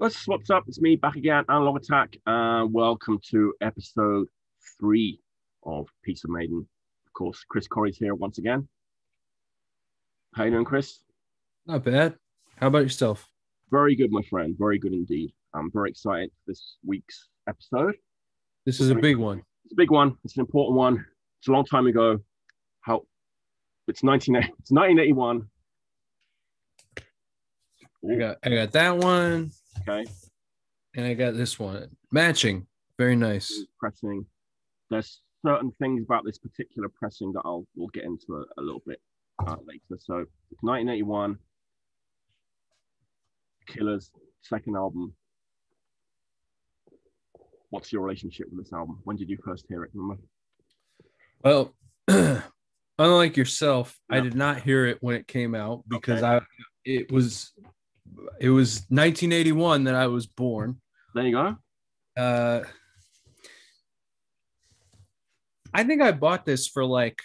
What's up? It's me back again, Analog Attack. Welcome to episode 3 of Piece of Maiden. Of course, Chris Corry's here once again. How you doing, Chris? Not bad. How about yourself? Very good, my friend. Very good indeed. I'm very excited for this week's episode. This is a big one. It's a big one. It's an important one. It's a long time ago. It's 1981. I got that one. Okay. And I got this one. Matching. Very nice. Pressing. There's certain things about this particular pressing that we'll get into a little bit later. So it's 1981. Killers, second album. What's your relationship with this album? When did you first hear it? Remember? Well, unlike yourself, I did not hear it when it came out because it was 1981 that I was born. There you go. I think I bought this for like,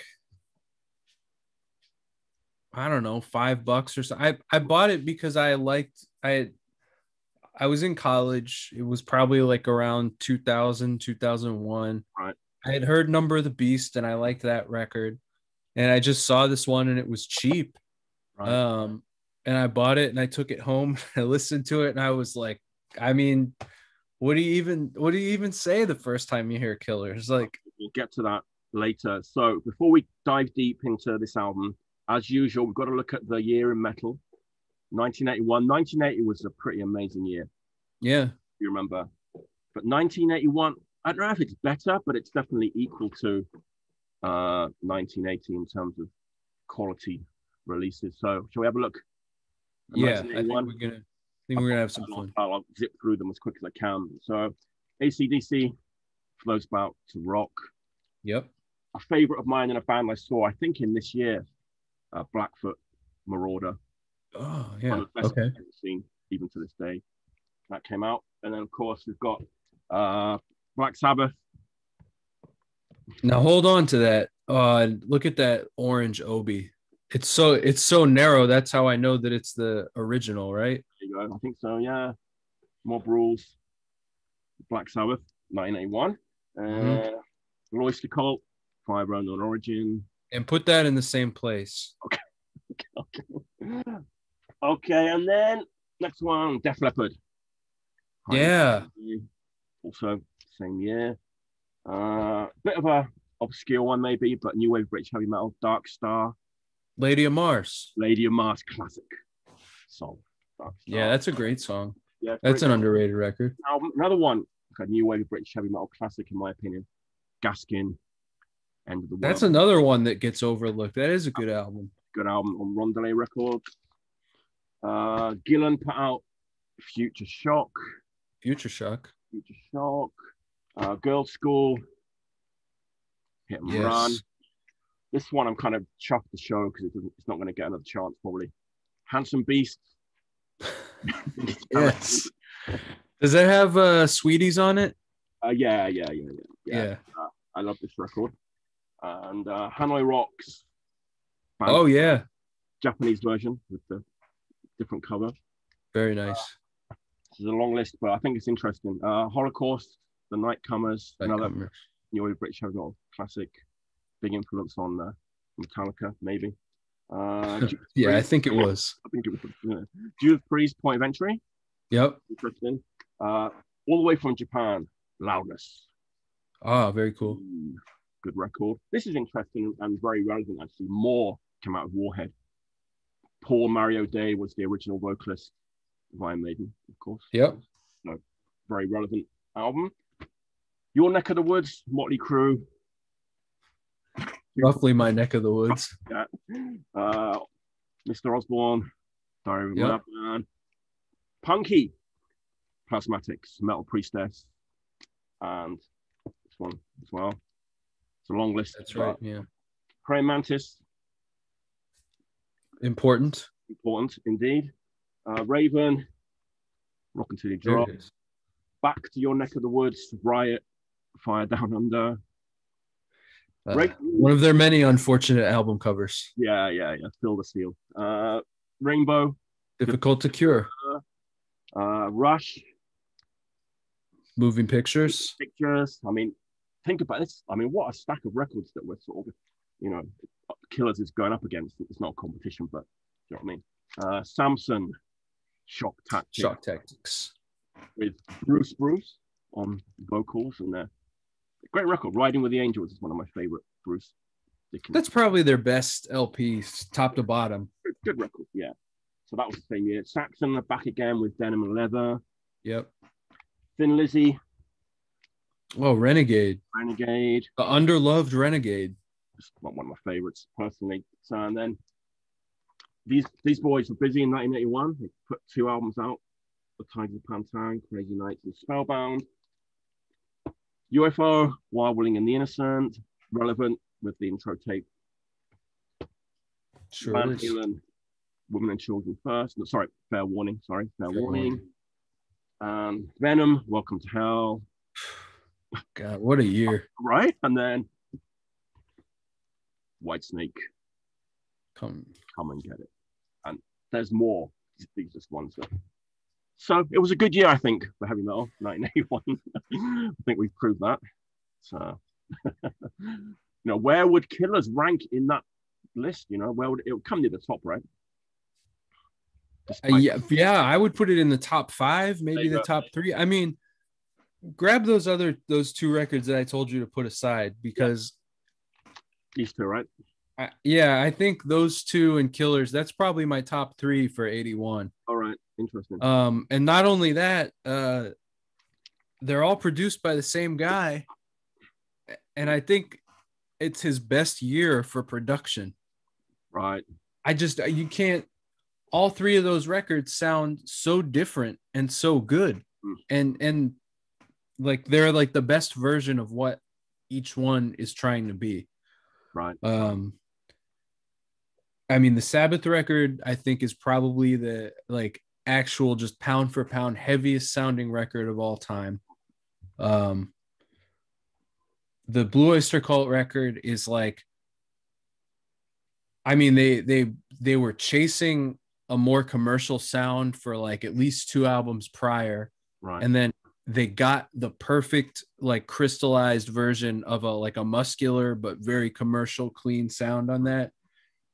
I don't know, $5 or so. I bought it because I was in college. It was probably like around 2000, 2001. Right. I had heard Number of the Beast and I liked that record. And I just saw this one and it was cheap. Right. And I bought it and I took it home. I listened to it and I was like, I mean, what do you even say the first time you hear Killers? Like, we'll get to that later. So before we dive deep into this album, as usual, we've got to look at the year in metal. 1981. 1980 was a pretty amazing year. Yeah. You remember. But 1981, I don't know if it's better, but it's definitely equal to 1980 in terms of quality releases. So shall we have a look? Yeah, I think we're gonna have some fun. I'll zip through them as quick as I can. So AC/DC, for those about to rock. Yep. A favorite of mine and a band I saw, I think in this year, Blackfoot, Marauder. Oh yeah. One of the best Okay. I've ever seen, even to this day. That came out, and then of course we've got Black Sabbath. Now hold on to that. Look at that orange Obi. It's so narrow. That's how I know that it's the original, right? There you go. I think so. Yeah. Mob Rules. Black Sabbath, 1981. Oyster Cult, Fire Unknown Origin. And put that in the same place. Okay, and then next one, Def Leppard. Yeah. Also same year. Bit of a obscure one maybe, but new wave British heavy metal, Dark Star. Lady of Mars. Lady of Mars, classic song. Dark Star. Yeah, that's a great song. Yeah, that's an underrated record. Now, another one, like a new wave British heavy metal classic in my opinion. Gaskin, End of the World. That's another one that gets overlooked. That is a good album. Good album on Rondelay Records. Gillan put out Future Shock. Girl School. Hit and Run. This one I'm kind of chuffed to show because it's not going to get another chance probably. Handsome Beast. Yes. Does that have Sweeties on it? Yeah. I love this record. And Hanoi Rocks. Oh yeah. Japanese version with the different cover. Very nice. This is a long list, but I think it's interesting. Holocaust, The Nightcomers, another new British heavy metal classic. Big influence on Metallica, maybe. Yeah, I think it was. Judas Priest, Point of Entry. Yep. Interesting. All the way from Japan, Loudness. Ah, very cool. Good record. This is interesting and very relevant, actually. More came out of Warhead. Paul Mario Day was the original vocalist of Iron Maiden, of course. Yep. So, very relevant album. Your neck of the woods, Motley Crue. Roughly my neck of the woods. Yeah. Mr. Osborne, Diary of a Madman. Punky, Plasmatics, Metal Priestess, and this one as well. It's a long list. That's right, yeah. Praying Mantis. Important Indeed. Raven, Rock Until You Drop. Back to Your Neck of the Woods, Riot, Fire Down Under. One of their many unfortunate album covers. Yeah. Fill the Seal. Rainbow. Difficult to Cure. Rush. moving pictures. Pictures. I mean, think about this. I mean, what a stack of records that we're sort of, you know, Killers is going up against. It's not a competition, but you know what I mean. Samson, Shock Tactics with Bruce on vocals, and great record. Riding with the Angels is one of my favorite Bruce Dickinson. That's probably their best LP, top to bottom. Good record, yeah. So that was the same year. Saxon back again with Denim and Leather. Yep. Thin Lizzy. Oh, Renegade. The underloved Renegade. Just one of my favorites personally. So, and then these boys were busy in 1981. They put 2 albums out: The Tides of Pantang, Crazy Nights, and Spellbound. UFO, Wild Willing and the Innocent, Relevant with the intro tape. Sure. Van Halen, Women and Children First. No, sorry, Fair Warning. Fair Warning. Venom, Welcome to Hell. God, what a year. Right? And then Whitesnake, Come and Get It. And there's more. These just ones that. So it was a good year, I think, for heavy metal, 1981. I think we've proved that. So, where would Killers rank in that list? Where would it would come near the top, right? Yeah, I would put it in the top 5, maybe the top 3. I mean, grab those 2 records that I told you to put aside, because these 2, right? I think those 2 and Killers, that's probably my top 3 for 81. All right, interesting. And not only that, they're all produced by the same guy, and I think it's his best year for production. Right. You can't. All 3 of those records sound so different and so good, and like they're like the best version of what each one is trying to be. Right. I mean, the Sabbath record, I think, is probably the like actual just pound for pound heaviest sounding record of all time. The Blue Oyster Cult record is like, I mean, they were chasing a more commercial sound for like at least 2 albums prior. Right. And then they got the perfect like crystallized version of a muscular but very commercial clean sound on that.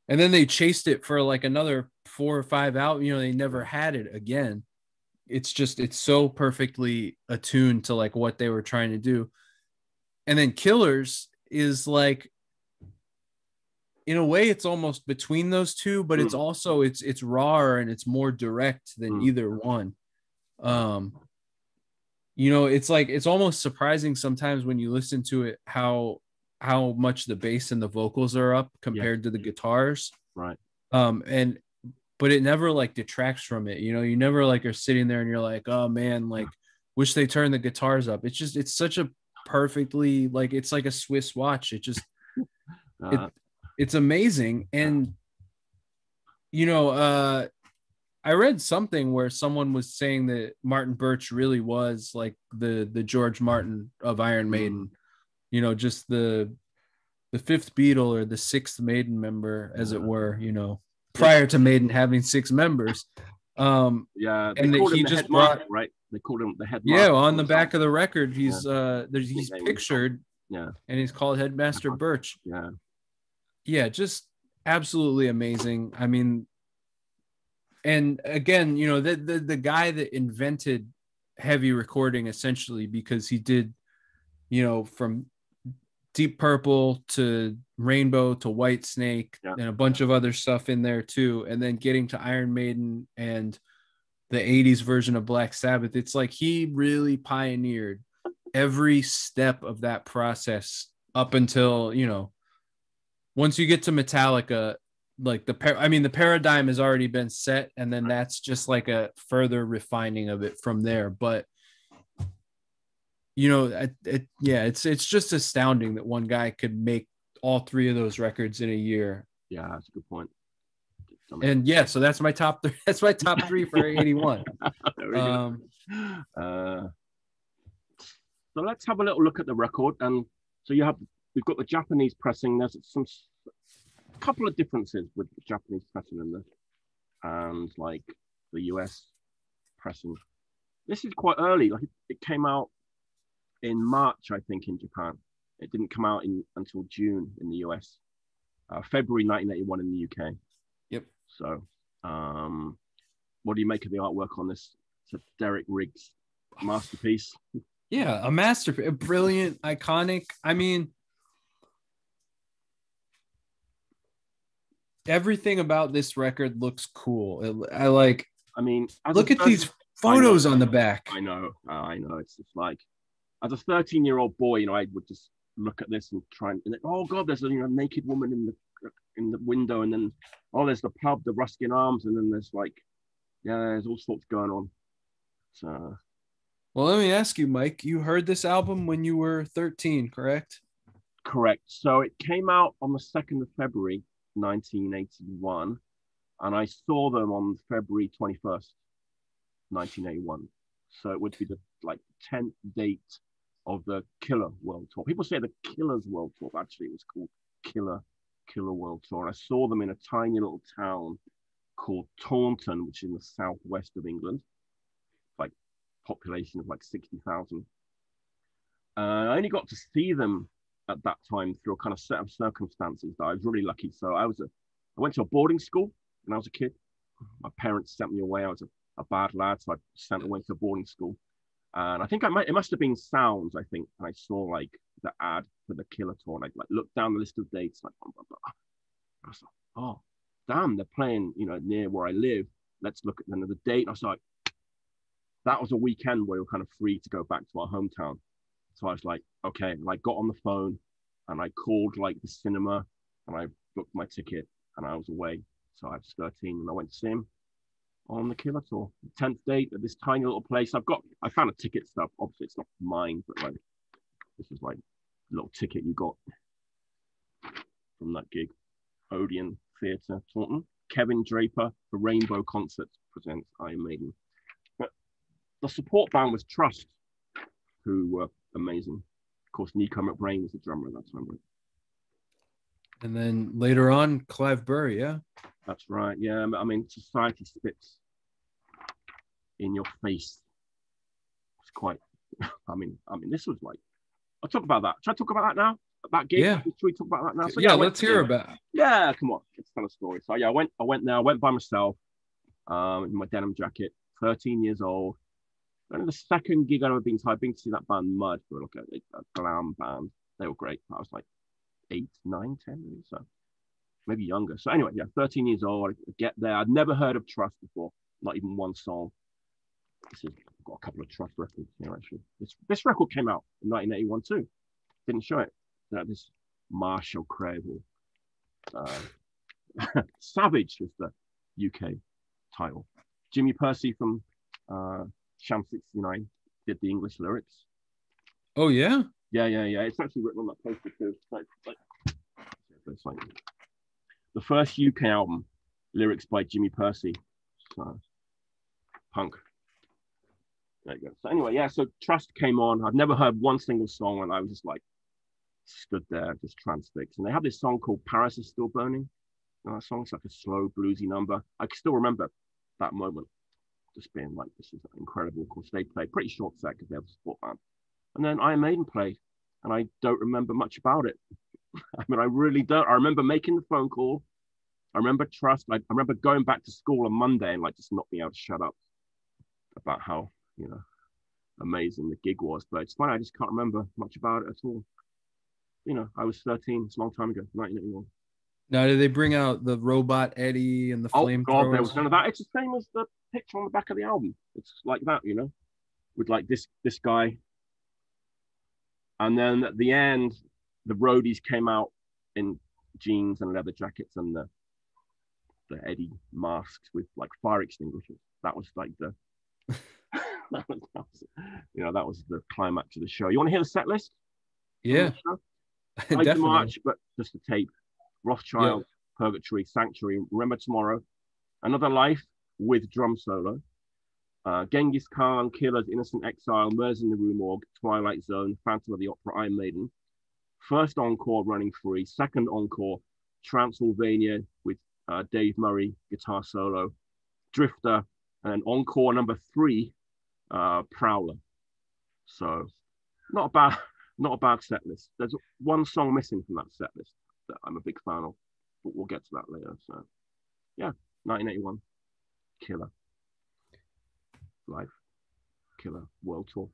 And then they chased it for like another 4 or 5 out. They never had it again. It's so perfectly attuned to like what they were trying to do. And then Killers is like, in a way, it's almost between those 2, but it's also it's rawer and it's more direct than either one. It's like, it's almost surprising sometimes when you listen to it how much the bass and the vocals are up compared to the guitars. Right. But it never like detracts from it. You never like are sitting there and you're like, oh man, like wish they turned the guitars up. It's such a perfectly, like, it's like a Swiss watch. It's amazing. And I read something where someone was saying that Martin Birch really was like the George Martin of Iron Maiden. Just the 5th Beatle or the 6th Maiden member, as it were, prior to Maiden having 6 members. And he just brought, right? They called him the headmaster. Yeah, on the back of the record, he's pictured. Yeah. And he's called Headmaster Birch. Yeah, just absolutely amazing. I mean, and again, the guy that invented heavy recording, essentially, because he did, from Deep Purple to Rainbow to Whitesnake and a bunch of other stuff in there too, and then getting to Iron Maiden and the 80s version of Black Sabbath. It's like he really pioneered every step of that process up until, once you get to Metallica, like the paradigm has already been set, and then that's just like a further refining of it from there. But it's just astounding that one guy could make all 3 of those records in a year. Yeah, that's a good point. And so that's my top 3. That's my top 3 for 81. So let's have a little look at the record. And so we've got the Japanese pressing. There's a couple of differences with the Japanese pressing and like the US pressing. This is quite early. Like it came out in March, I think, in Japan. It didn't come out until June in the US. February 1981 in the UK. Yep. So, what do you make of the artwork on this? It's a Derek Riggs masterpiece. Yeah, a masterpiece, brilliant, iconic. I mean, everything about this record looks cool. I mean, look at these photos on the back. I know. It's just like, as a 13-year-old boy, you know, I would just look at this and try and oh god, there's a naked woman in the window, and then oh, there's the pub, the Ruskin Arms, and then there's like, yeah, there's all sorts going on. So, well, let me ask you, Mike. You heard this album when you were 13, correct? Correct. So it came out on the 2nd of February, 1981, and I saw them on February 21st, 1981. So it would be the 10th date of the Killer World Tour. People say the Killer's World Tour, but actually it was called Killer World Tour. And I saw them in a tiny little town called Taunton, which is in the southwest of England, like population of like 60,000. I only got to see them at that time through a kind of set of circumstances that I was really lucky. So I went to a boarding school when I was a kid. My parents sent me away. I was a bad lad, so I sent away to boarding school. And I think it must have been Sounds, I think. And I saw like the ad for the Killer Tour. And I looked down the list of dates. Like, blah, blah, blah. I was like, oh, damn, they're playing, near where I live. Let's look at the date. And I was like, that was a weekend where we were kind of free to go back to our hometown. So I was like, okay. And I got on the phone and I called like the cinema and I booked my ticket and I was away. So I was 13 and I went to see him on the Killer Tour. 10th date at this tiny little place. I found a ticket stub. Obviously it's not mine, but like, this is like a little ticket you got from that gig. Odeon Theatre, Taunton. Kevin Draper, the Rainbow Concert presents Iron Maiden. But the support band was Trust, who were amazing. Of course, Nico McBrain was the drummer at that time. Right? And then later on, Clive Burr, yeah? That's right, yeah. I mean, Society spits in your face. It's quite, I mean, this was like, I'll talk about that. Should I talk about that now? That gig? Yeah. Should we talk about that now? So, yeah, let's hear about it. Yeah, come on. Let's tell a story. So, yeah, I went there. I went by myself in my denim jacket, 13 years old. And the second gig I've ever been to, I've been to see that band Mud, who were like a glam band. They were great. I was like 8, 9, 10, maybe, so maybe younger. So anyway, yeah, 13 years old. I get there. I'd never heard of Trust before, not even one song. I've got a couple of Trust records here, actually. This record came out in 1981 too. Didn't show it. This Marshall Crable. Savage was the UK title. Jimmy Percy from Sham 69 did the English lyrics. Oh yeah? Yeah. It's actually written on that poster too. It's like the first UK album, lyrics by Jimmy Percy. So, punk. There you go. So anyway, yeah, so Trust came on. I'd never heard one single song and I was just like stood there, just transfixed. And they have this song called Paris is Still Burning. That song's like a slow bluesy number. I can still remember that moment. Just being like, this is incredible. Of course, they played pretty short set because they have a support band. And then Iron Maiden played, and I don't remember much about it. I mean, I really don't. I remember making the phone call. I remember Trust. I remember going back to school on Monday and like just not being able to shut up about how, amazing the gig was. But it's funny, I just can't remember much about it at all. I was 13. It's a long time ago, 1981. Now, did they bring out the robot Eddie and the flamethrowers? Oh God, there was none of that. It's the same as the picture on the back of the album. It's like that, with like this guy. And then at the end, the roadies came out in jeans and leather jackets and the Eddie masks with like fire extinguishers. That was like the that was the climax of the show. You want to hear the set list? Yeah, definitely. March, but just a tape. Rothschild, yeah. Purgatory, Sanctuary, Remember Tomorrow, Another Life with drum solo, Genghis Khan, Killers, Innocent Exile, Murders in the Rue Morgue, Twilight Zone, Phantom of the Opera, Iron Maiden. First encore, Running Free. Second encore, Transylvania with Dave Murray, guitar solo, Drifter, and encore number 3, Prowler. So not a bad, not a bad set list. There's one song missing from that set list that I'm a big fan of, but we'll get to that later. So, yeah, 1981, killer, live, killer, world tour.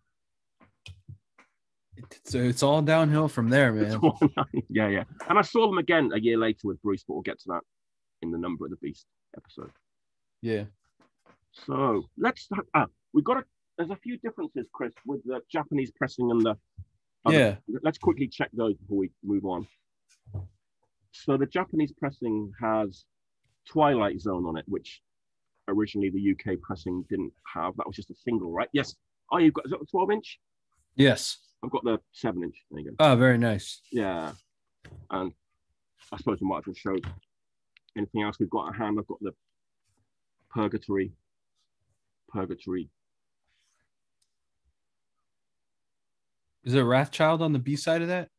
So it's all downhill from there, man. Yeah. And I saw them again a year later with Bruce, but we'll get to that in the Number of the Beast episode. Yeah. So let's. There's a few differences, Chris, with the Japanese pressing and the. Yeah. Let's quickly check those before we move on. So the Japanese pressing has Twilight Zone on it, which originally the UK pressing didn't have. That was just a single, right? Yes. Oh, you've got, is that a 12-inch? Yes. I've got the 7-inch. There you go. Oh, very nice. Yeah. And I suppose we might as well show anything else we've got at hand. I've got the Purgatory. Is there Wrathchild on the B side of that?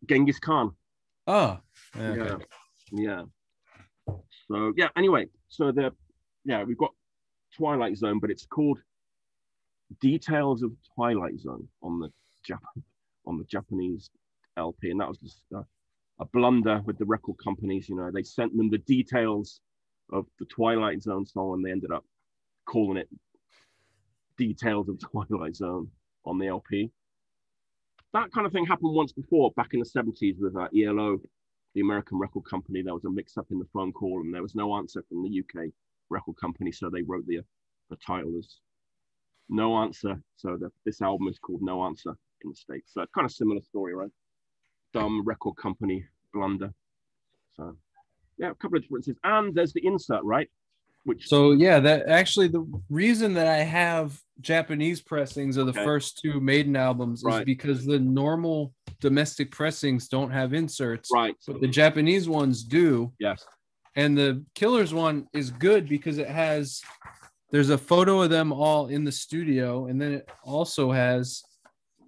Genghis Khan. Oh, okay. Yeah. So yeah. Anyway, so we've got Twilight Zone, but it's called Details of Twilight Zone on the Japanese LP, and that was just a blunder with the record companies. You know, they sent them the details of the Twilight Zone song, and they ended up calling it Details of Twilight Zone on the LP. That kind of thing happened once before, back in the 70s with ELO, the American record company. There was a mix-up in the phone call, and there was no answer from the UK record company, so they wrote the title as No Answer. So this album is called No Answer in the States. So it's kind of similar story, right? Dumb record company blunder. So yeah, a couple of differences. And there's the insert, right? That actually, the reason that I have Japanese pressings of the first two Maiden albums is because the normal domestic pressings don't have inserts, right? But the Japanese ones do. Yes. And the Killers one is good because there's a photo of them all in the studio, and then it also has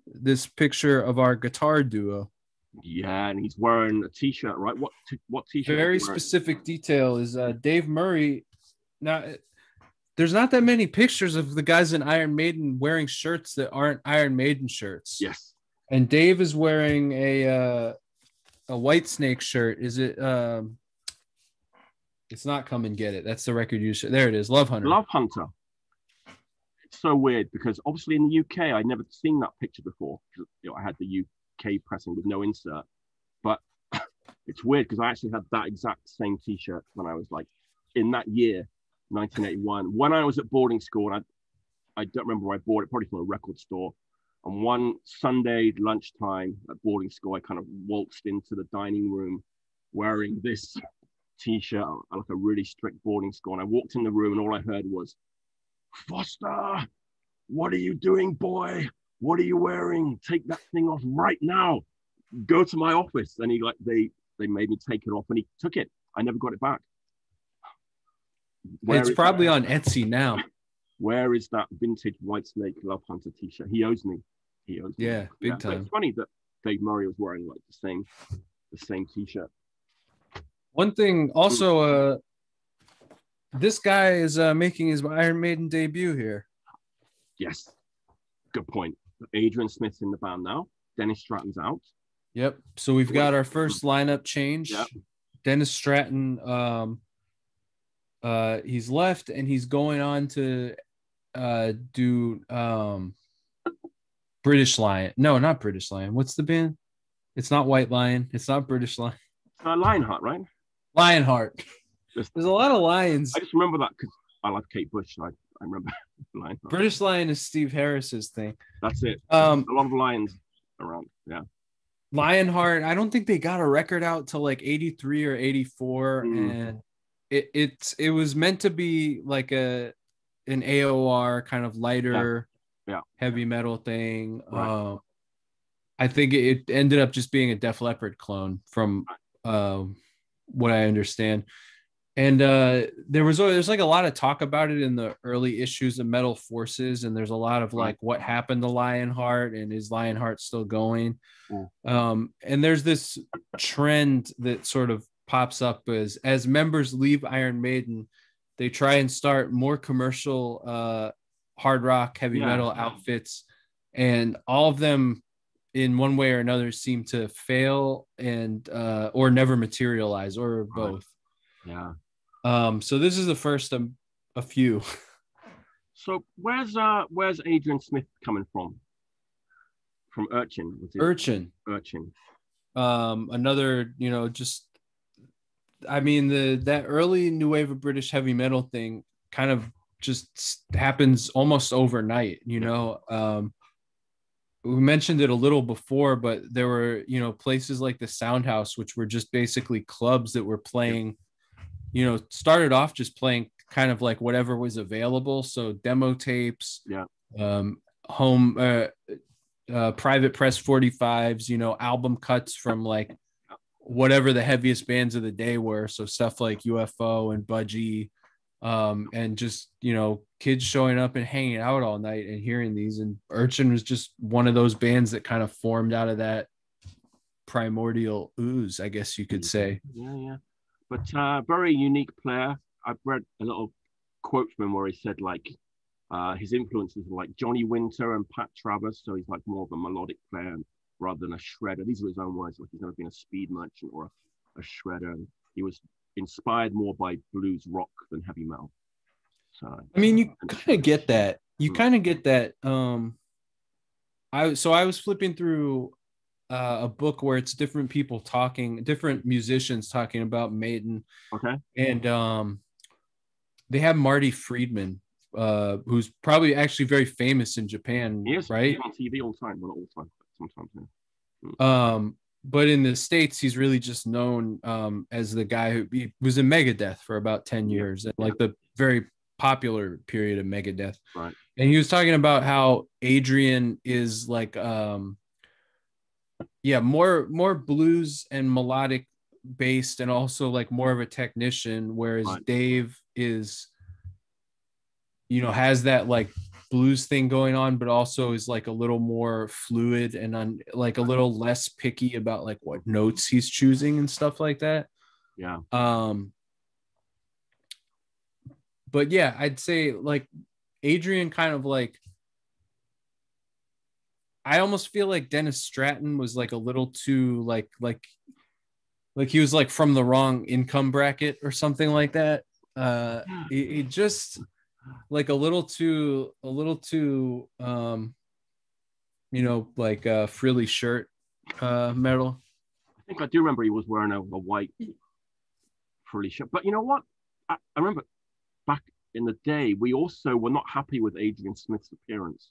this picture of our guitar duo. Yeah, and he's wearing a t-shirt, right? What t-shirt? Very specific detail is Dave Murray. Now, there's not that many pictures of the guys in Iron Maiden wearing shirts that aren't Iron Maiden shirts. Yes. And Dave is wearing a Whitesnake shirt. Is it? It's not Come and Get It. That's the record you should. There it is. Love Hunter. Love Hunter. It's so weird because obviously in the UK I'd never seen that picture before. You know, I had the UK pressing with no insert, but it's weird because I actually had that exact same T-shirt when I was like in that year. 1981, when I was at boarding school, and I don't remember where I bought it, probably from a record store. And one Sunday lunchtime at boarding school, I kind of waltzed into the dining room wearing this T-shirt, like a really strict boarding school. And I walked in the room, and all I heard was, "Foster, what are you doing, boy? What are you wearing? Take that thing off right now. Go to my office." And they made me take it off, and he took it. I never got it back. It's probably on Etsy now. Where is that vintage Whitesnake Love Hunter T-shirt? He owes me. Yeah, big time. It's funny that Dave Murray was wearing like the same T-shirt. One thing also, this guy is making his Iron Maiden debut here. Yes, good point. Adrian Smith's in the band now. Dennis Stratton's out. Yep. So we've got our first lineup change. Yep. Dennis Stratton. He's left and he's going on to do British Lion. No, not British Lion. What's the band? It's not White Lion. It's not British Lion. Lionheart, right? Lionheart. There's a lot of lions. I just remember that because I like Kate Bush. I remember Lionheart. British Lion is Steve Harris's thing. That's it. A lot of lions around. Yeah. Lionheart. I don't think they got a record out till like 83 or 84, and it was meant to be like an AOR kind of lighter, heavy metal thing. Right. I think it ended up just being a Def Leppard clone from what I understand. And there's like a lot of talk about it in the early issues of Metal Forces, and there's a lot of like what happened to Lionheart and is Lionheart still going? And there's this trend that sort of pops up as members leave Iron Maiden, they try and start more commercial hard rock, heavy metal outfits, and all of them in one way or another seem to fail and or never materialize, or both. Yeah. So this is the first of a few. So where's Adrian Smith coming from? From Urchin, was it? Urchin. Another, just, I mean, that early new wave of British heavy metal thing kind of just happens almost overnight. We mentioned it a little before, but there were, places like the Soundhouse, which were just basically clubs that were playing, started off just playing kind of like whatever was available. So demo tapes, home, private press 45s, album cuts from like whatever the heaviest bands of the day were. So stuff like UFO and Budgie, and just, kids showing up and hanging out all night and hearing these. And Urchin was just one of those bands that kind of formed out of that primordial ooze, I guess you could say. Yeah. But very unique player. I've read a little quote from him where he said like his influences were like Johnny Winter and Pat Travers. So he's like more of a melodic player rather than a shredder. These are his own words. Like he's never been a speed merchant or a shredder. He was inspired more by blues rock than heavy metal. So I mean, you kind of get that. I was flipping through a book where it's different people talking, different musicians talking about Maiden. Okay. And they have Marty Friedman, who's probably actually very famous in Japan, right? He's on TV all the time. Well, not all the time, but sometimes. Yeah. But in the States, he's really just known as the guy who was in Megadeth for about 10 years, like the very popular period of Megadeth. Right. And he was talking about how Adrian is like, more blues and melodic based, and also like more of a technician, whereas Dave is, has that like blues thing going on, but also is like a little more fluid and like a little less picky about like what notes he's choosing and stuff like that. Yeah. But yeah, I'd say like Adrian kind of like, I almost feel like Dennis Stratton was like a little too like he was like from the wrong income bracket or something like that. He just like a little too like frilly shirt metal. I think I do remember he was wearing a white frilly shirt. But you know what? I remember back in the day, we also were not happy with Adrian Smith's appearance.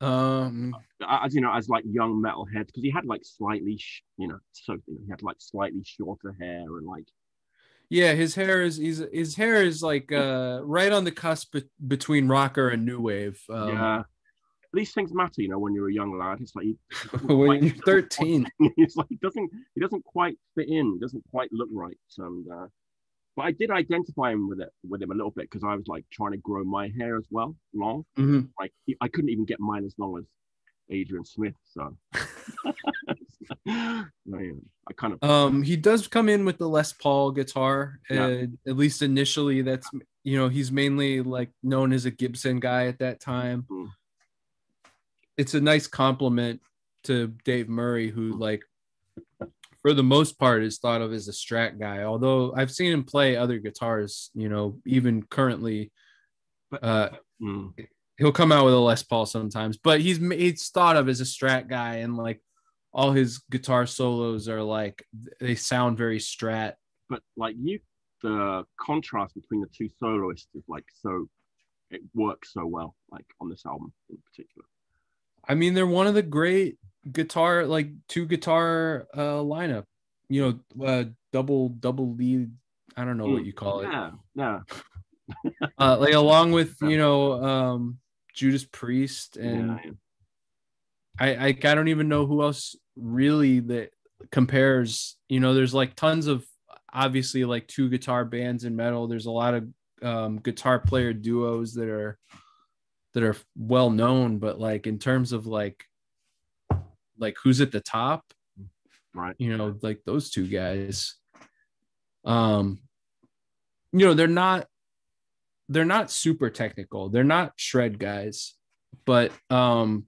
As you know, as like young metalheads, because he had like slightly, he had like slightly shorter hair and like. Yeah, his hair is like right on the cusp between rocker and new wave. These things matter, when you're a young lad. It's like when you're 13, it's like he doesn't quite fit in. He doesn't quite look right. And but I did identify him with him a little bit, because I was like trying to grow my hair as well, long. Mm-hmm. Like I couldn't even get mine as long as Adrian Smith. So I kind of. He does come in with the Les Paul guitar, at least initially. That's he's mainly like known as a Gibson guy at that time. Mm-hmm. It's a nice compliment to Dave Murray, who like for the most part is thought of as a Strat guy, although I've seen him play other guitars, even currently. He'll come out with a Les Paul sometimes, but he's thought of as a Strat guy, and like all his guitar solos are like, they sound very Strat. But like the contrast between the two soloists is like, so it works so well, like on this album in particular. I mean, they're one of the great guitar, like two guitar lineup, double lead. I don't know what you call it. Yeah. Like along with Judas Priest, and I don't even know who else really that compares. There's like tons of, obviously, like two guitar bands in metal. There's a lot of guitar player duos that are well known, but like in terms of like who's at the top, right? Like those two guys. They're not they're not super technical. They're not shred guys, but they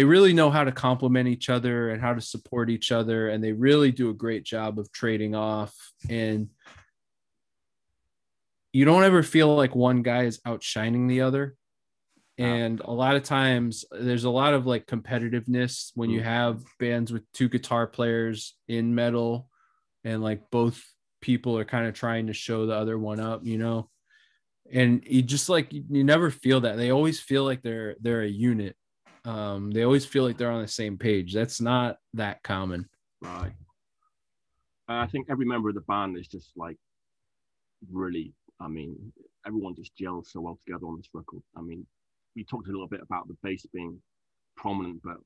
really know how to complement each other and how to support each other. And they really do a great job of trading off. And you don't ever feel like one guy is outshining the other. And a lot of times there's a lot of like competitiveness when you have bands with two guitar players in metal, and like both people are kind of trying to show the other one up, you know, and you just like, you never feel that. They always feel like they're a unit. They always feel like they're on the same page. That's not that common. Right. I think every member of the band is just like really, I mean, everyone just gels so well together on this record. I mean, we talked a little bit about the bass being prominent, but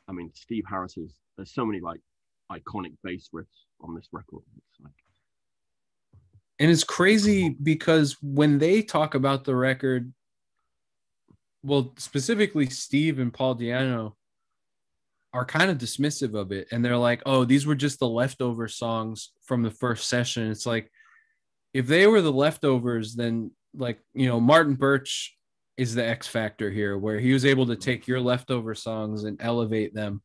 I mean, Steve Harris's, there's so many like iconic bass riffs on this record. It's like, and it's crazy because when they talk about the record, well, specifically Steve and Paul Di'Anno are kind of dismissive of it. And they're like, oh, these were just the leftover songs from the first session. It's like, if they were the leftovers, then like, you know, Martin Birch is the X factor here, where he was able to take your leftover songs and elevate them.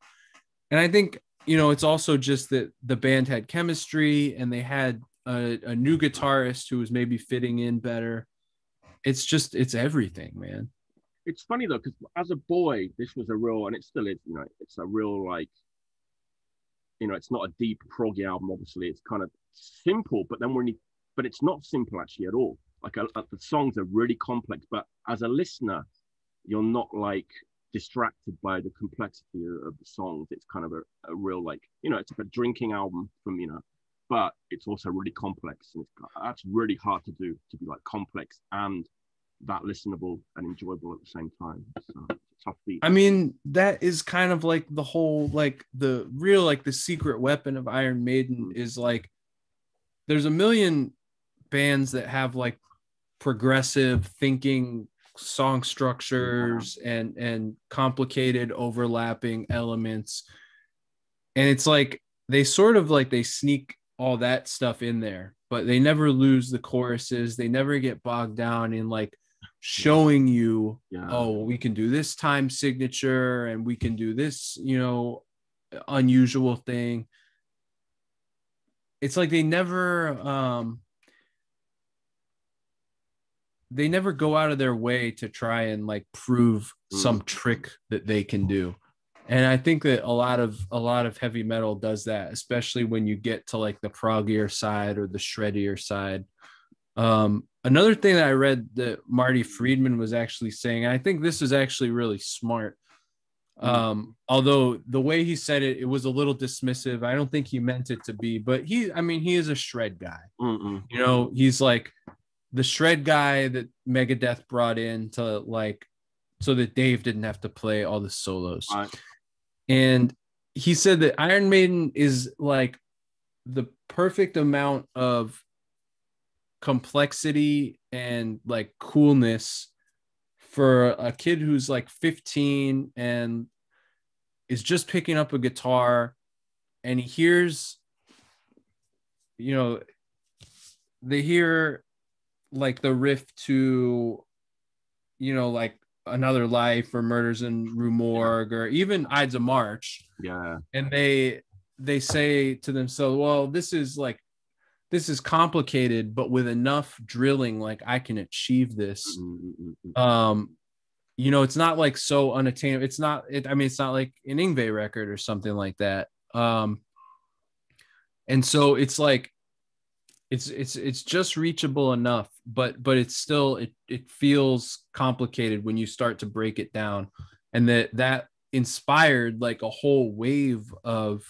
And I think, you know, it's also just that the band had chemistry and they had a new guitarist who was maybe fitting in better. It's just, it's everything, man. It's funny though, because as a boy, this was a real, and it still is, you know, it's a real like, you know, it's not a deep proggy album. Obviously, it's kind of simple, but then but it's not simple actually at all. Like the songs are really complex, but as a listener, you're not like distracted by the complexity of the songs. It's kind of a real like, you know, it's like a drinking album from, you know, but it's also really complex, and that's really hard to do, to be like complex and that listenable and enjoyable at the same time. So it's a tough beat. I mean, that is kind of like the whole, like the real, like the secret weapon of Iron Maiden is like, there's a million bands that have like progressive thinking song structures and complicated overlapping elements. And it's like, they sort of like, they sneak all that stuff in there, but they never lose the choruses. They never get bogged down in like showing you, oh, we can do this time signature and we can do this, you know, unusual thing. It's like they never go out of their way to try and like prove some trick that they can do. And I think that a lot of heavy metal does that, especially when you get to like the proggier side or the shreddier side. Another thing that I read that Marty Friedman was actually saying, and I think this is actually really smart. Although the way he said it, it was a little dismissive. I don't think he meant it to be, but he is a shred guy. You know, he's like the shred guy that Megadeth brought in to like, so that Dave didn't have to play all the solos. And he said that Iron Maiden is like the perfect amount of complexity and like coolness for a kid who's like 15 and is just picking up a guitar, and he hears, you know, they hear like the riff to, you know, like Another Life or Murders in Rue Morgue or even Ides of March. And they say to themselves, well, this is complicated, but with enough drilling, like I can achieve this. You know, it's not like so unattainable. It's not like an Yngwie record or something like that. And so it's like, it's just reachable enough, but it's still, it feels complicated when you start to break it down. And that inspired like a whole wave of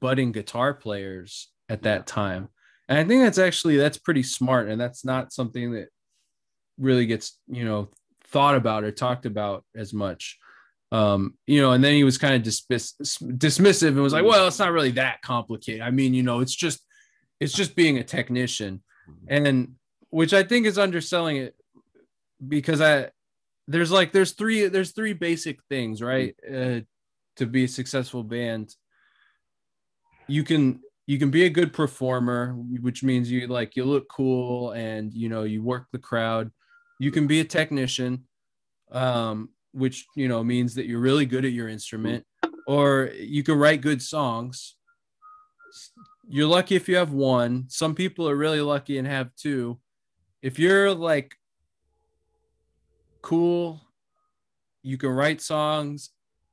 budding guitar players at that time. And I think that's pretty smart. And that's not something that really gets, you know, thought about or talked about as much. You know, and then he was kind of dismissive and was like, well, it's not really that complicated. I mean, you know, it's just being a technician. And which I think is underselling it, because there's three basic things, right? To be a successful band. You can you can be a good performer, which means you look cool and you work the crowd. You can be a technician, which means that you're really good at your instrument, or you can write good songs. You're lucky if you have one. Some people are really lucky and have two. If you're like cool, you can write songs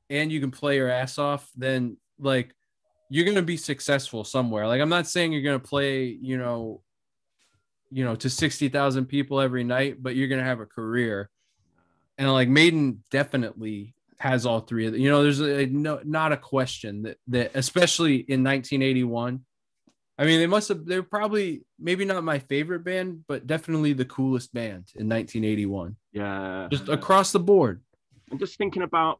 and you can play your ass off, then like you're going to be successful somewhere. Like, I'm not saying you're going to play, to 60,000 people every night, but you're going to have a career. And like Maiden definitely has all three of them. There's not a question that especially in 1981. I mean, they're probably maybe not my favorite band, but definitely the coolest band in 1981. Yeah. Just across the board. I'm just thinking back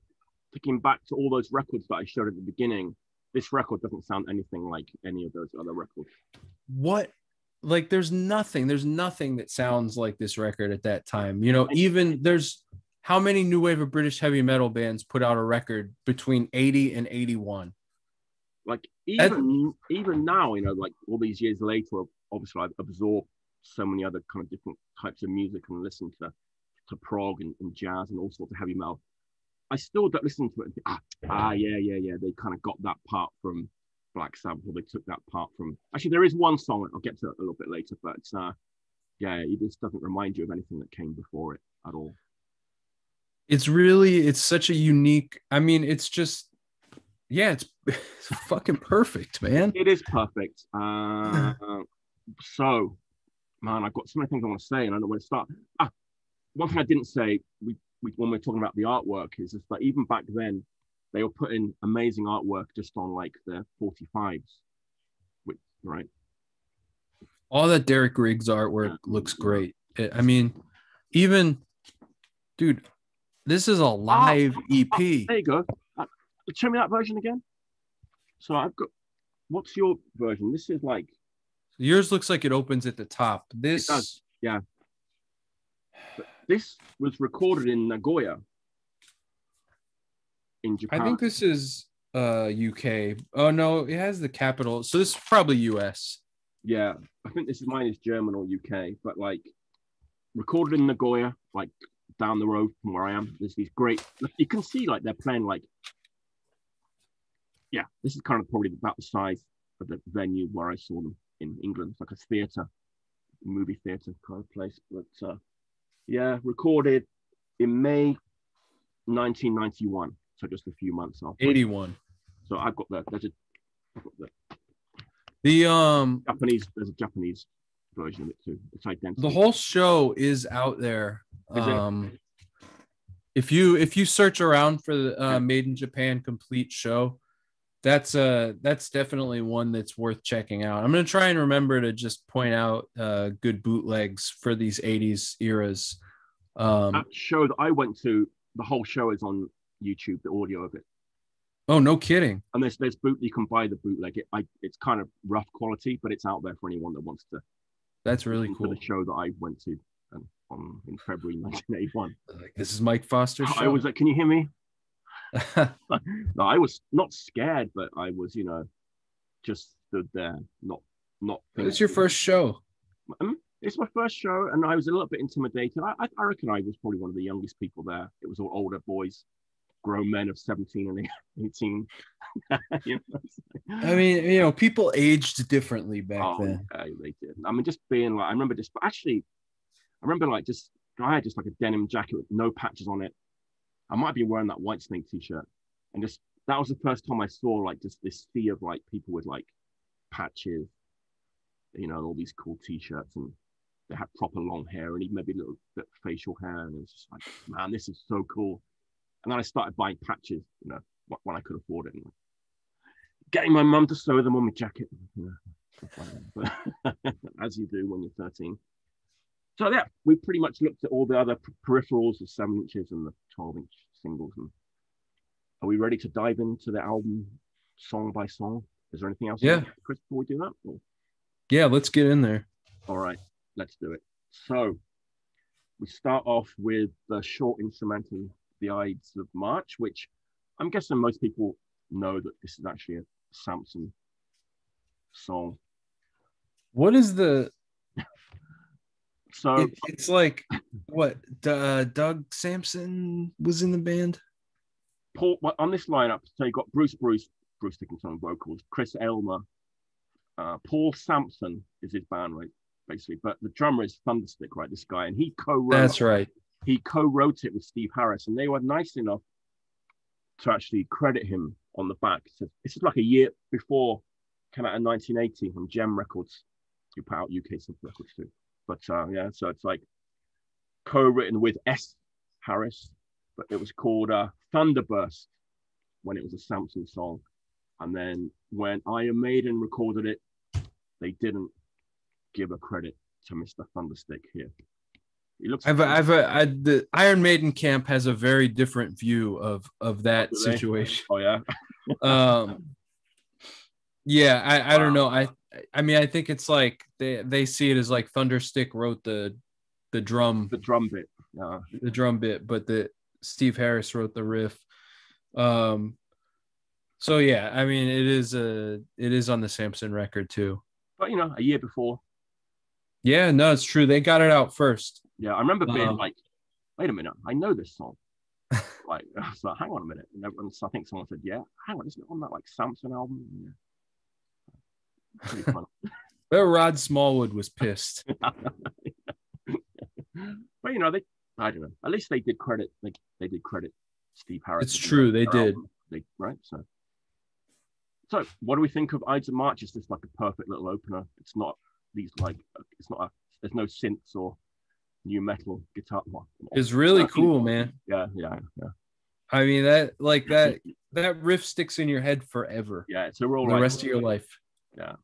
to all those records that I showed at the beginning. This record doesn't sound anything like any of those other records. What? Like, there's nothing that sounds like this record at that time. Even there's how many new wave of British heavy metal bands put out a record between 80 and 81? Like, even now, like all these years later, obviously I've absorbed so many other kind of different types of music and listened to prog and jazz and all sorts of heavy metal. I still don't listen to it and think, yeah. They kind of got that part from Black Sabbath, or they took that part from. Actually, there is one song I'll get to a little bit later, but it just doesn't remind you of anything that came before it at all. It's such a unique. I mean, it's just, it's fucking perfect, man. It is perfect. So, man, I've got so many things I want to say, and I don't know where to start. One thing I didn't say, when we're talking about the artwork, is just that even back then, they were putting amazing artwork just on like their 45s, right? All that Derek Riggs artwork looks great. I mean, even, dude, this is a live EP. There you go. Show me that version again. So I've got. What's your version? This is like. Yours looks like it opens at the top. This. It does. Yeah. But this was recorded in Nagoya, in Japan. I think this is UK. Oh no, it has the capital. So this is probably US. Yeah, I think mine is German or UK, but like recorded in Nagoya, like down the road from where I am. There's these great. You can see like they're playing like. Yeah, this is kind of probably about the size of the venue where I saw them in England. It's like a theatre, movie theatre kind of place. But recorded in May 1991, so just a few months after. 81. So I've got the Japanese. There's a Japanese version of it too. It's identical. The whole show is out there. If you search around for the Made in Japan complete show, that's definitely one that's worth checking out. I'm gonna try and remember to just point out good bootlegs for these 80s eras. That show that I went to, the whole show is on YouTube, the audio of it. Oh, no kidding. And there's you can buy the bootleg. It's kind of rough quality, but it's out there for anyone that wants to. That's really cool. For the show that I went to in February 1981. Like, this is Mike Foster's show. I was like, can you hear me? No, I was not scared, but I was, just stood there, not. It's your first show. It's my first show, and I was a little bit intimidated. I reckon I was probably one of the youngest people there. It was all older boys, grown men of 17 and 18. I mean, people aged differently back then. Yeah, they did. I mean, just being like, I remember like I had just like a denim jacket with no patches on it. I might be wearing that Whitesnake t-shirt, and just that was the first time I saw like just this sea of like people with like patches, all these cool t-shirts, and they had proper long hair and even maybe a little bit of facial hair, and it was just like, man, this is so cool. And then I started buying patches, when I could afford it, and getting my mum to sew them on my jacket, but, as you do when you're 13. So yeah, we pretty much looked at all the other peripherals, the 7 inches and the 12-inch singles. And are we ready to dive into the album song by song? Is there anything else? Yeah, Chris, before we do that? Or? Yeah, let's get in there. All right, let's do it. So we start off with the short instrumental, The Ides of March, which I'm guessing most people know that this is actually a Samson song. What is the? So it's like what? Doug Sampson was in the band. Paul on this lineup. So you got Bruce Dickinson on vocals, Chris Elmer, Paul Sampson is his band, right? Basically, but the drummer is Thunderstick, right? This guy, and he co-wrote. That's right. He co-wrote it with Steve Harris, and they were nice enough to actually credit him on the back. So this is like a year before, came out in 1980 on Gem Records. You put out UK synth records too. But yeah, so it's like co-written with S. Harris, but it was called Thunderburst when it was a Samson song. And then when Iron Maiden recorded it, they didn't give a credit to Mr. Thunderstick here. He looks. The Iron Maiden camp has a very different view of that situation. Oh yeah. Yeah, I don't know. I mean, I think it's like they see it as like Thunderstick wrote the drum bit. The drum bit, but the Steve Harris wrote the riff. So yeah, I mean, it is on the Samson record too. But you know, a year before. Yeah, no, it's true. They got it out first. Yeah, I remember being like, wait a minute, I know this song. Like, so hang on a minute. And I think someone said, yeah, hang on, isn't it on that like Samson album? Yeah. Pretty fun. But Rod Smallwood was pissed. But you know, I don't know. At least they did credit. They did credit Steve Harris. It's true, they did. Right. So what do we think of Ides of March? It's just like a perfect little opener. It's not these like. It's not. There's no synths or new metal guitar. It's really cool, man. Yeah. I mean that riff sticks in your head forever. Yeah, it's a real the rest of your life. Yeah.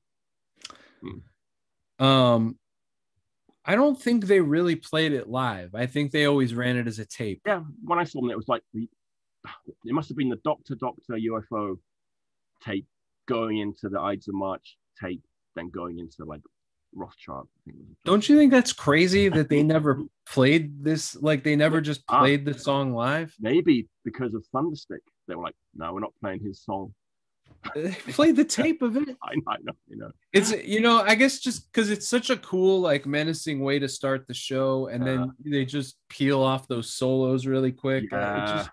I don't think they really played it live. I think they always ran it as a tape. Yeah, when I saw them, it was like it must have been the Doctor UFO tape going into the Ides of March tape, then going into like Rothschild. Don't you think that's crazy that they never played this? Like they never just played the song live? Maybe because of Thunderstick, they were like, "No, we're not playing his song." They played the tape of it. I know. It's I guess just because it's such a cool, like menacing way to start the show, and then they just peel off those solos really quick. Yeah.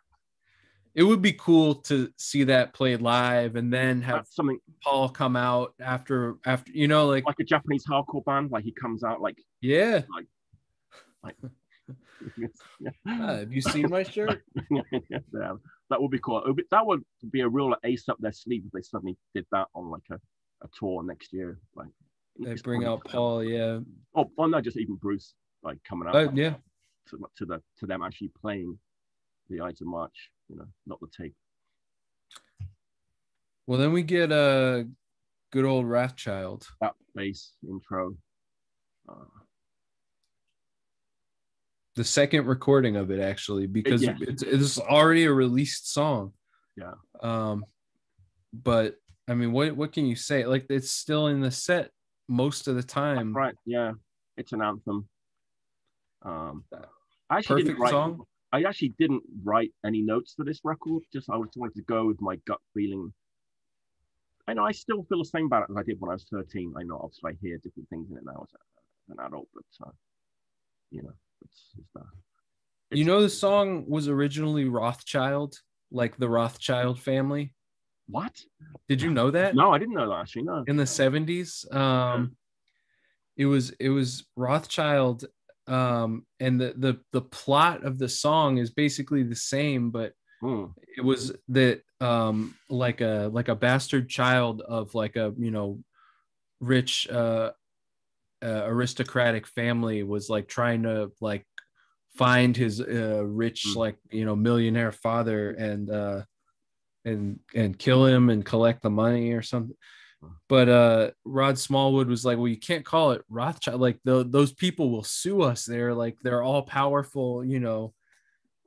It would be cool to see that played live, and then have something Paul come out after like a Japanese hardcore band, like he comes out like like have you seen my shirt? Yeah, that would be cool. That would be a real ace up their sleeve if they suddenly did that on like a tour next year. Like they bring out Paul, yeah. Oh, no, just even Bruce like coming out. Yeah. To them actually playing the Ides of March, not the tape. Well, then we get a good old Wrathchild. That bass intro. The second recording of it, actually, because it's already a released song. Yeah. But I mean, what can you say? Like, it's still in the set most of the time. That's right. Yeah. It's an anthem. Song. I actually didn't write any notes for this record. I just wanted to go with my gut feeling. I know I still feel the same about it as I did when I was 13. I know obviously I hear different things in it now as an adult, but it's the song was originally Rothschild, like the Rothschild family. What? Did you know that? No, I didn't know that actually. No. In the 70s, it was Rothschild, and the plot of the song is basically the same, but it was that like a bastard child of like a rich aristocratic family was like trying to like find his rich like millionaire father and kill him and collect the money or something. But Rod Smallwood was like, well, you can't call it Rothschild, like those people will sue us. They're all powerful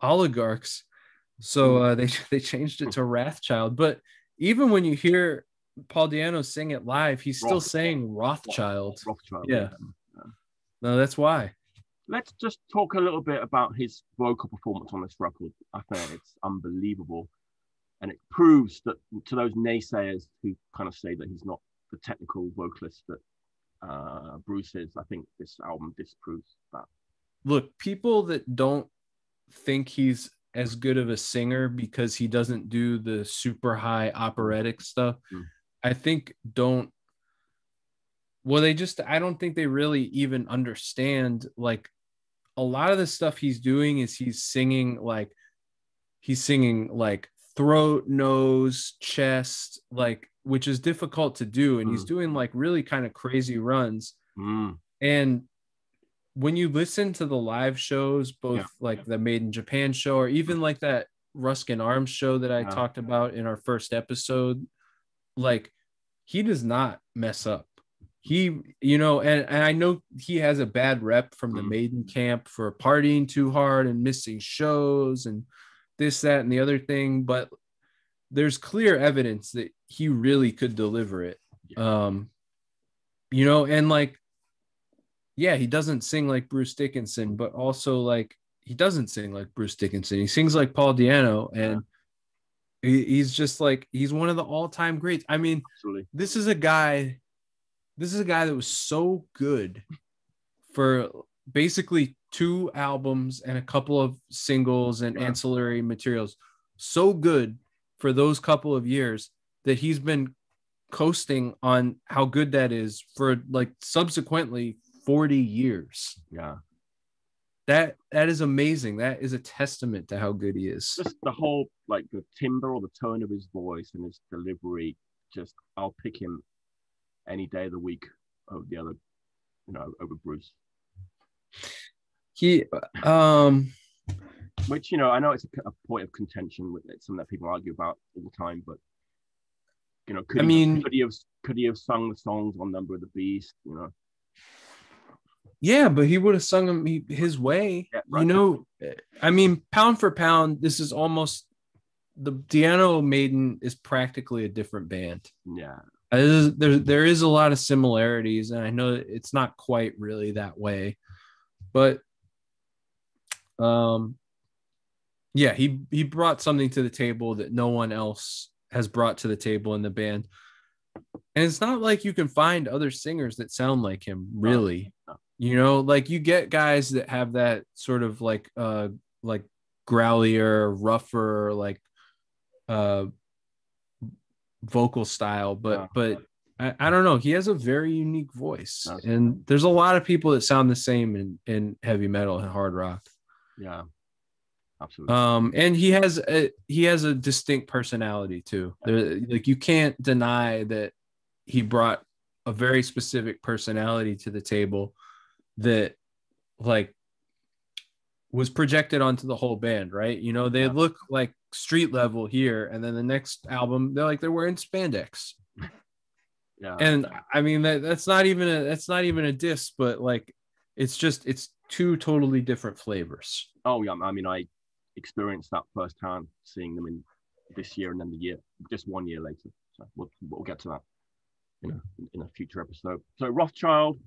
oligarchs. So they changed it to Wrathchild. But even when you hear Paul Di'Anno sing it live, he's still saying Rothschild. Yeah. No, that's why. Let's just talk a little bit about his vocal performance on this record. I think it's unbelievable. And it proves that to those naysayers who kind of say that he's not the technical vocalist that Bruce is. I think this album disproves that. Look, people that don't think he's as good of a singer because he doesn't do the super high operatic stuff, I think don't. Well, I don't think they really even understand, like, a lot of the stuff he's doing is he's singing like throat, nose, chest, like, which is difficult to do. And he's doing like really kind of crazy runs. And when you listen to the live shows, both like the Made in Japan show, or even like that Ruskin Arms show that I talked about in our first episode, like, he does not mess up. He, you know, and I know he has a bad rep from the Maiden camp for partying too hard and missing shows and this, that, and the other thing, but there's clear evidence that he really could deliver it. You know, and like, yeah, he doesn't sing like Bruce Dickinson, but also like he doesn't sing like Bruce Dickinson. He sings like Paul Di'Anno, and he's just like, he's one of the all-time greats. I mean, absolutely. This is a guy that was so good for basically 2 albums and a couple of singles and ancillary materials. So good for those couple of years that he's been coasting on how good that is for like subsequently 40 years. Yeah. That is amazing. That is a testament to how good he is. Just the whole, like, the timbre or the tone of his voice and his delivery, just, I'll pick him any day of the week over the other, you know, over Bruce. He, which, you know, I know it's a point of contention with it, something that people argue about all the time, but, you know, could he have sung the songs on Number of the Beast, you know? Yeah, but he would have sung them his way. Yeah, right. You know, I mean, pound for pound, this is almost, the Di'Anno Maiden is practically a different band. Yeah. There is a lot of similarities, and I know it's not quite really that way, but yeah, he brought something to the table that no one else has brought to the table in the band. And it's not like you can find other singers that sound like him, really. No. You know, like, you get guys that have that sort of like growlier, rougher, like vocal style, but I don't know, he has a very unique voice. And there's a lot of people that sound the same in heavy metal and hard rock. Yeah, absolutely. And he has a distinct personality too. Like, you can't deny that he brought a very specific personality to the table that, like, was projected onto the whole band, right? You know, they look like street level here, and then the next album they're wearing spandex. Yeah. And I mean, that's not even a diss, but like, it's 2 totally different flavors. Oh yeah, I mean, I experienced that firsthand, seeing them in this year and then just 1 year later. So we'll get to that in a future episode. So Wrathchild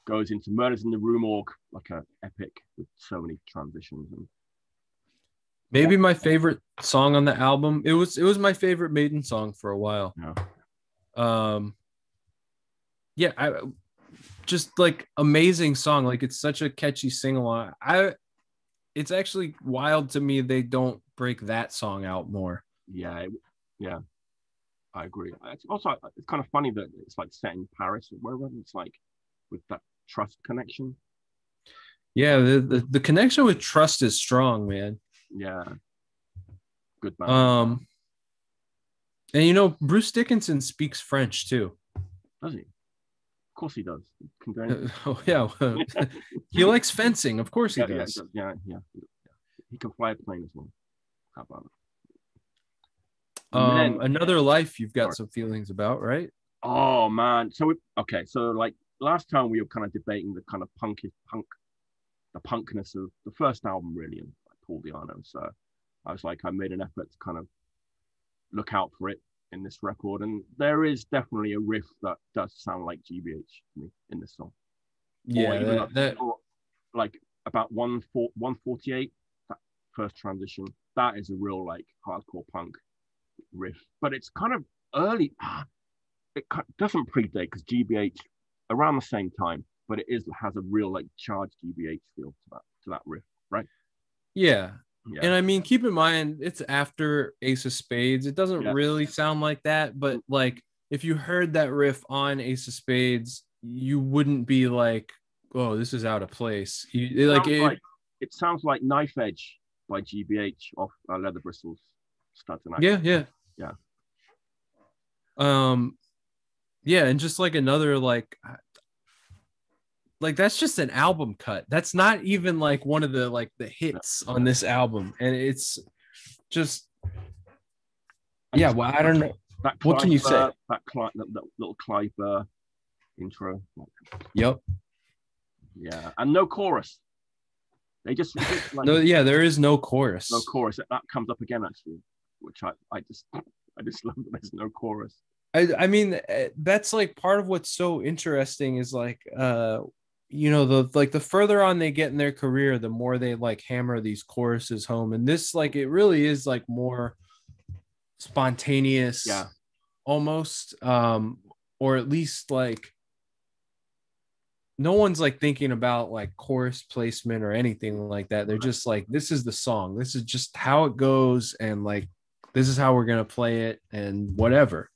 goes into Murders in the Rue Morgue, like a epic with so many transitions. And maybe my favorite song on the album. It was my favorite Maiden song for a while. Yeah. I just, like, amazing song. Like, it's such a catchy sing-along. It's actually wild to me they don't break that song out more. Yeah, I agree. It's also, it's kind of funny that it's like set in Paris or wherever. It's like with that Trust connection. Yeah, the connection with Trust is strong, man. Yeah, good man. And you know, Bruce Dickinson speaks French too. Does he? Of course he does. Oh yeah, he likes fencing. Of course he does. Yeah. He can fly a plane as well. How about it? Another Life, you've got some feelings about, right? Oh man, so like last time we were kind of debating the kind of the punkness of the first album, really, and like Paul Di'Anno. So I was like, I made an effort to kind of look out for it in this record, and there is definitely a riff that does sound like GBH to me in this song. Yeah, or like about 148, that first transition, that is a real like hardcore punk riff, but it's kind of early. doesn't predate because GBH around the same time, but it has a real like charged GBH feel to that riff, right? Yeah. And I mean, keep in mind it's after Ace of Spades. It doesn't really sound like that, but like if you heard that riff on Ace of Spades, you wouldn't be like, "Oh, this is out of place." It sounds like Knife Edge by GBH off Leather Bristles. Studs and yeah. Yeah, and just like another like that's just an album cut. That's not even like one of the hits on this album, and it's just well, I don't know. What can you say? That little Clive Burr intro. Yep. Yeah, and no chorus. They just like, no. Yeah, there is no chorus. No chorus. That comes up again actually, which I just love that there's no chorus. I mean, that's like part of what's so interesting is like the further on they get in their career, the more they like hammer these choruses home, and this like it really is like more spontaneous, almost, or at least like no one's like thinking about like chorus placement or anything like that. They're just like, this is the song, this is just how it goes, and like this is how we're gonna play it, and whatever.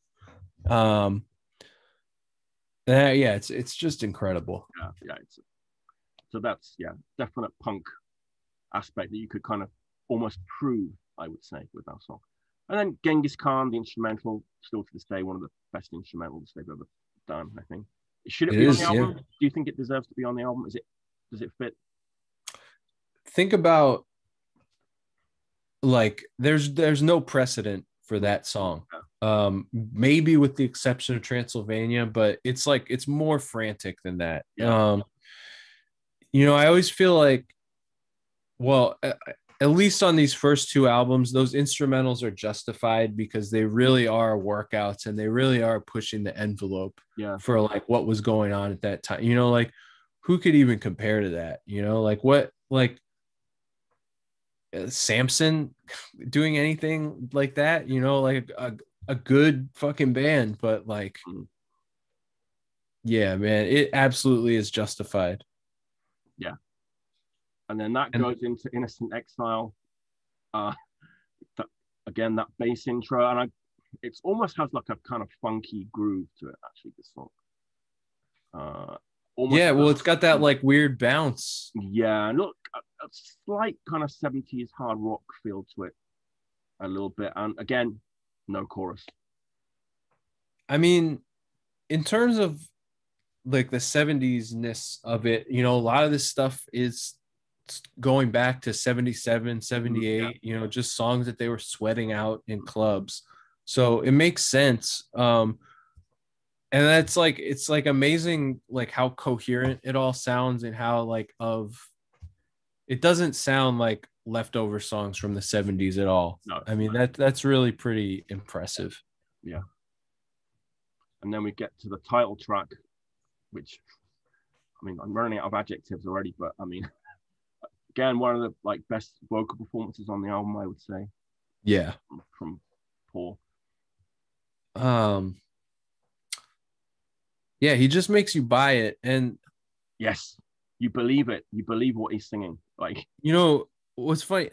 It's just incredible. So that's definite punk aspect that you could kind of almost prove, I would say, with that song. And then Genghis Khan, the instrumental, still to this day one of the best instrumentals they've ever done, I think. Should it be on the album? Do you think it deserves to be on the album? Does it fit? Think about like there's no precedent for that song. Maybe with the exception of Transylvania, but it's like it's more frantic than that. I always feel like, well, at least on these first two albums, those instrumentals are justified because they really are workouts and they really are pushing the envelope for like what was going on at that time. Like who could even compare to that? Like Samson doing anything like that, like a good fucking band, but like, yeah, man, it absolutely is justified. Yeah. And then that goes into Innocent Exile. Again, that bass intro, and it almost has like a kind of funky groove to it, actually, this song. It's got that like weird bounce. Yeah, look, a slight kind of 70s hard rock feel to it, a little bit. And again, no chorus. I mean, in terms of like the 70s-ness of it, a lot of this stuff is going back to 77, 78, just songs that they were sweating out in clubs. So it makes sense. And that's like, it's like amazing, like how coherent it all sounds and how it doesn't sound like leftover songs from the 70s at all. No. I mean, that's really pretty impressive. Yeah. And then we get to the title track, which, I mean, I'm running out of adjectives already, but I mean, again, one of the like best vocal performances on the album, I would say. Yeah. From Paul. Yeah, he just makes you buy it. And yes, you believe it. You believe what he's singing. Like, what's funny,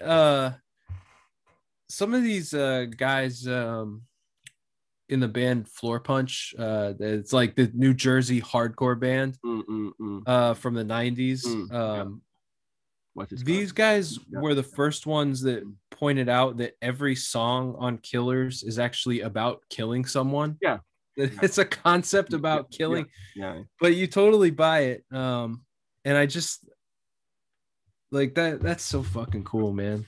some of these guys in the band Floor Punch, it's like the New Jersey hardcore band from the 90s. These guys were the first ones that pointed out that every song on Killers is actually about killing someone. Yeah. It's a concept about killing. Yeah. But you totally buy it. And I just like that's so fucking cool, man.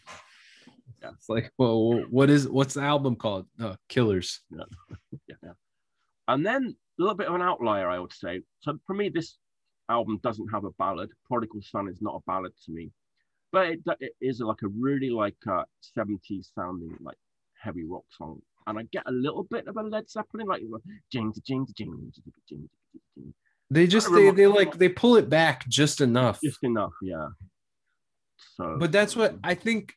Yeah. It's like, well, what's the album called? Killers. Yeah. And then a little bit of an outlier, I would say. So for me, this album doesn't have a ballad. Prodigal Son is not a ballad to me, but it is like a really like 70s sounding like heavy rock song, and I get a little bit of a Led Zeppelin like jing. They just they pull it back just enough, yeah. So, but that's what I think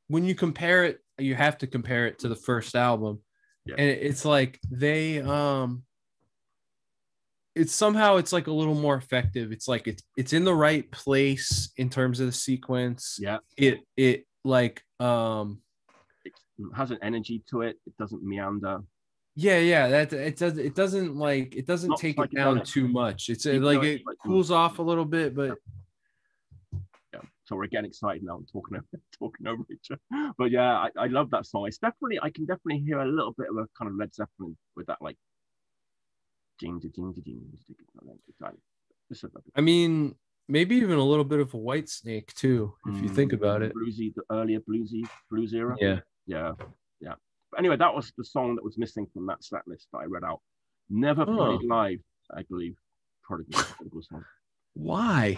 when you compare it, you have to compare it to the first album. Yeah. And it's like they it's somehow it's like a little more effective. It's like it's in the right place in terms of the sequence. Yeah. It like it has an energy to it. It doesn't meander. Yeah, that it doesn't take it down too much. It's like it cools off a little bit, but yeah. So we're getting excited now. I'm talking over each other. But yeah, I love that song. It's definitely, I can definitely hear a little bit of a kind of Led Zeppelin with that like ding ding ding ding. I mean, maybe even a little bit of a White Snake too, if you think about it. Bluesy, the earlier blues era. Yeah. But anyway, that was the song that was missing from that set list that I read out. Never played live, I believe. Prodigal song. Why?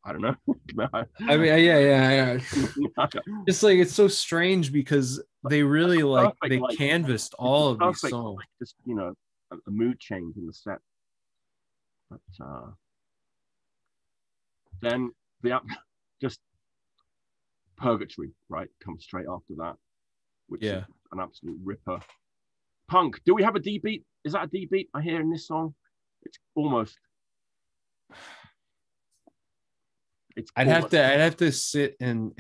I don't know. I mean, yeah. Just like it's so strange because they really canvassed all of these songs. Like just a mood change in the set. But then just Purgatory, right, comes straight after that, which is an absolute ripper. Punk. Do we have a D beat? Is that a D beat I hear in this song? It's almost. I'd have to sit and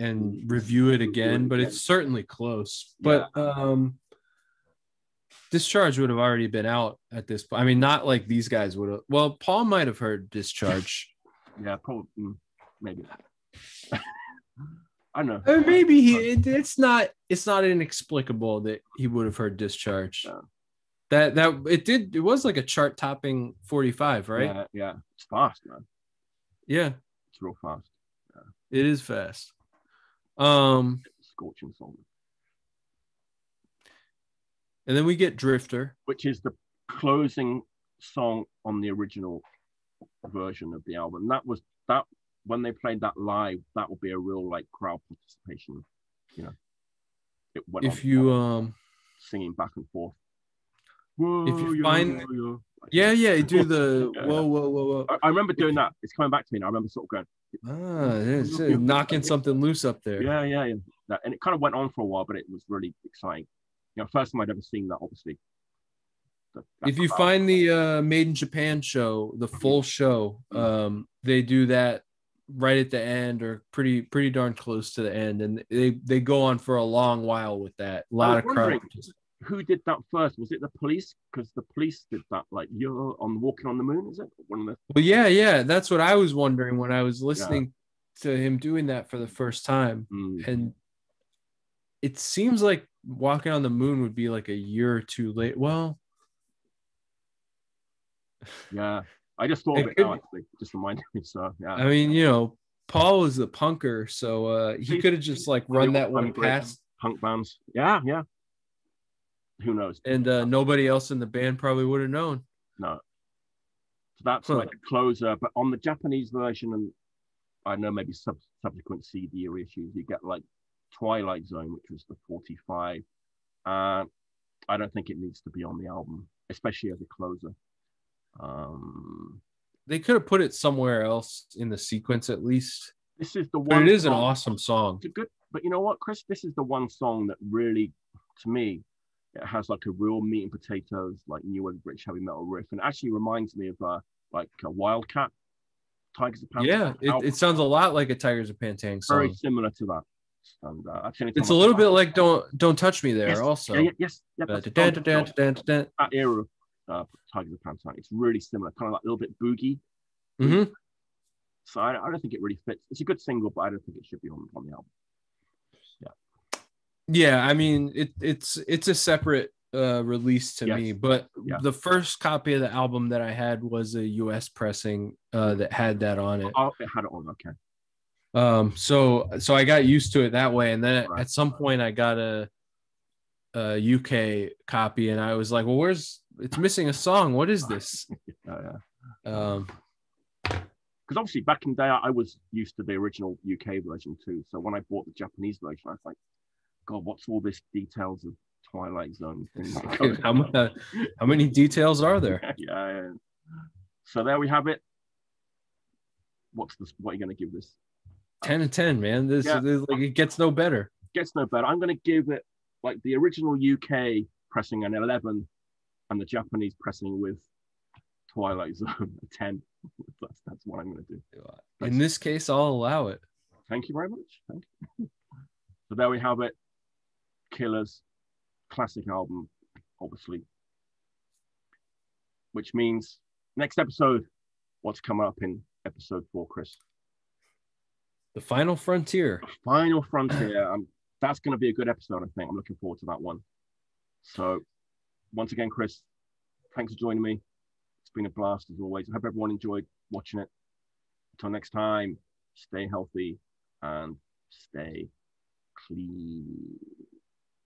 review it again, but it's certainly close. But Discharge would have already been out at this point. I mean, not like these guys would have. Well, Paul might have heard Discharge. Yeah, probably, maybe. I don't know. Or maybe it's not inexplicable that he would have heard Discharge. No. It was like a chart topping 45, right? Yeah. It's fast, man. Yeah. It's real fast. Yeah. It is fast. Scorching song. And then we get Drifter, which is the closing song on the original version of the album. That when they played that live, that would be a real like crowd participation. It went if you singing back and forth. Whoa, if you find do the whoa. I remember doing that. It's coming back to me now. I remember sort of going, it's knocking something loose up there. Yeah. And it kind of went on for a while, but it was really exciting. First time I'd ever seen that, obviously. If you find the Made in Japan show, the full show, they do that right at the end or pretty darn close to the end, and they go on for a long while with that. A lot of crowd. Who did that first? Was it the Police? Because the Police did that, like you're on Walking on the Moon, is it? Well, yeah. That's what I was wondering when I was listening to him doing that for the first time, and it seems like Walking on the Moon would be like a year or two late. Well, yeah, I just thought of it now. Actually, just reminded me. So yeah, I mean, Paul was the punker, so he could have just like run that one past punk bands. Yeah. Who knows? And nobody else in the band probably would have known. No. So that's like a closer, but on the Japanese version, and I know maybe subsequent CD reissues, you get like Twilight Zone, which was the 45. I don't think it needs to be on the album, especially as a closer. They could have put it somewhere else in the sequence at least. This is the one. But it is an awesome song. It's a good, but you know what, Chris? This is the one song that really, to me, it has like a real meat and potatoes, like new wave British heavy metal riff, and it actually reminds me of like a Wildcat, Tigers of Pantang. Yeah, it sounds a lot like a Tigers of Pantang song. Very similar to that. And it's a little bit like Don't Touch Me there, also. Yes. That era of Tigers of Pantang. It's really similar, kind of like a little bit boogie. Mm-hmm. So I don't think it really fits. It's a good single, but I don't think it should be on the album. Yeah, I mean it's a separate release to me, but the first copy of the album that I had was a US pressing that had that on it. Oh, it had it on, okay. So I got used to it that way, and then at some point I got a UK copy, and I was like, well, it's missing a song. What is this? Because obviously back in the day I was used to the original UK version too. So when I bought the Japanese version, I was like, God, what's all this details of Twilight Zone things? How many details are there? Yeah. So there we have it. What are you going to give this? 10 and 10, man. This like, it gets no better. I'm going to give it like the original UK pressing an 11 and the Japanese pressing with Twilight Zone a 10. That's what I'm going to do. In this case, I'll allow it. Thank you very much. Thank you. So there we have it. Killers, classic album, obviously. Which means next episode, what's coming up in episode 4, Chris? The Final Frontier. Final Frontier. That's going to be a good episode, I think. I'm looking forward to that one. So once again, Chris, thanks for joining me. It's been a blast as always. I hope everyone enjoyed watching it. Until next time, stay healthy and stay clean.